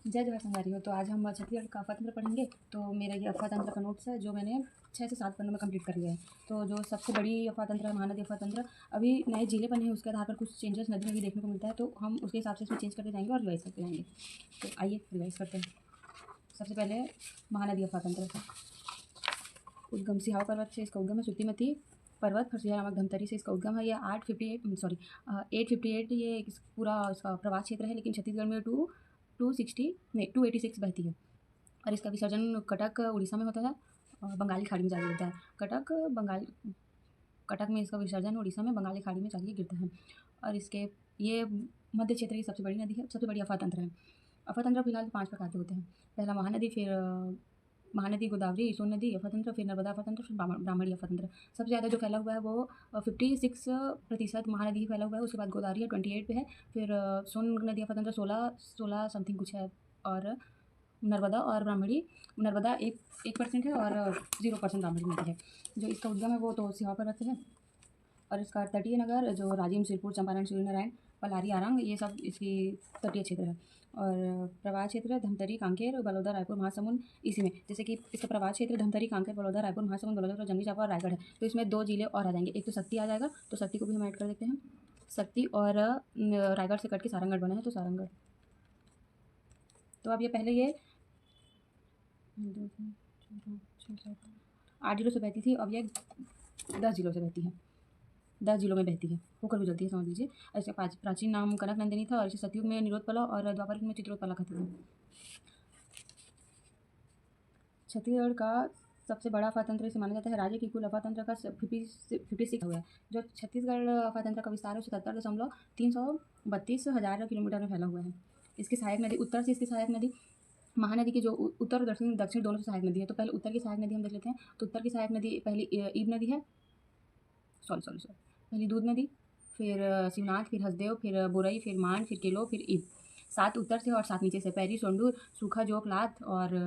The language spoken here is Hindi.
जय जवाहर संगारियों। तो आज हम छत्तीसगढ़ का अफवातंत्र पढ़ेंगे। तो मेरा ये अफवातंत्र का नोट्स है जो मैंने 6 से 7 पन्नों में कंप्लीट कर लिया है। तो जो सबसे बड़ी अफवातंत्र है महानदी अफवातंत्र, अभी नए जिले बने हैं, उसके आधार पर कुछ चेंजेस नदी में भी देखने को मिलता है, तो हम उसके हिसाब से इसमें चेंज करते जाएंगे और रिवाइज करते जाएंगे। तो आइए रिवाइज करते हैं। सबसे पहले महानदी अफवातंत्र। उद्गम सिहावा पर्वत से इसका उद्गम है। सुत्तीमती पर्वत फरसिया नामक धमतरी से इसका उद्गम है। ये 858 ये पूरा इसका प्रवास क्षेत्र है, लेकिन छत्तीसगढ़ में 286 बहती है। और इसका विसर्जन कटक उड़ीसा में होता है और बंगाली खाड़ी में जाके गिरता है। कटक में इसका विसर्जन उड़ीसा में बंगाली खाड़ी में जाके गिरता है। और इसके ये मध्य क्षेत्र की सबसे बड़ी नदी है, सबसे बड़ी अफवातंत्र है। अफवातंत्र फिलहाल 5 प्रकार के होते हैं। पहला महानदी, फिर महानदी, गोदावरी, सोन नदी अफवातंत्र, फिर नर्मदा अफवातंत्र, फिर ब्राह्मणी अफवातंत्र। सबसे ज़्यादा जो फैला हुआ है वो 56% महानदी ही फैला हुआ है। उसके बाद गोदावरी है 28 पे है, फिर सोन नदी अफवातंत्र 16 समथिंग कुछ है, और नर्मदा और ब्राह्मणी, नर्मदा 1% है और 0% ब्राह्मणी नदी है। जो इसका उद्गम है वो तो सिहावा पर्वत से है। और इसका तटीय नगर जो राजिम, सिरपुर, चंपारण, सूर्यनारायण, पलारी, आरंग, ये सब इसकी तटीय क्षेत्र है। और प्रवाह क्षेत्र धमतरी, कांकेर, बलौदा, रायपुर, महासमुंद, इसी में जैसे कि इसका प्रवाह क्षेत्र धमतरी, कांकेर, बलौदा, रायपुर, महासमुंद, बलौदा, जंगली चांपा और रायगढ़ है। तो इसमें 2 जिले और आ जाएंगे। एक तो शक्ति आ जाएगा, तो शक्ति को भी हम ऐड कर देते हैं। शक्ति और रायगढ़ से कट के सारंगढ़ बना है, तो सारंगढ़। तो अब ये पहले ये 8 जिलों से बहती थी, अब ये 10 जिलों से बहती है, 10 जिलों में बहती है, होकर गुजरती है, समझ लीजिए। इसका प्राचीन नाम कनक नंदिनी था और इसे सतयुग में निरोधपला और द्वापर युग में चित्रोत्पला कहते थे। छत्तीसगढ़ का सबसे बड़ा अफवातंत्र इसे माना जाता है। राज्य की कुल अफवातंत्र का 56 हुआ है। जो छत्तीसगढ़ अफवातंत्र का विस्तार है 77.332 हज़ार किलोमीटर में फैला हुआ है। इसकी सहायक नदी, उत्तर से इसकी सहायक नदी, महानदी की जो उत्तर और दक्षिण दोनों से सहायक नदी है। तो पहले उत्तर की सहायक नदी हम देख लेते हैं। तो उत्तर की सहायक नदी पहली ईब नदी है, पहली दूध नदी, फिर शिवनाथ, फिर हसदेव, फिर बुरई, फिर मान, फिर किलो, फिर ईब। 7 उत्तर से और 7 नीचे से, पैरी, सोंडूर, सूखा, जोक, लात और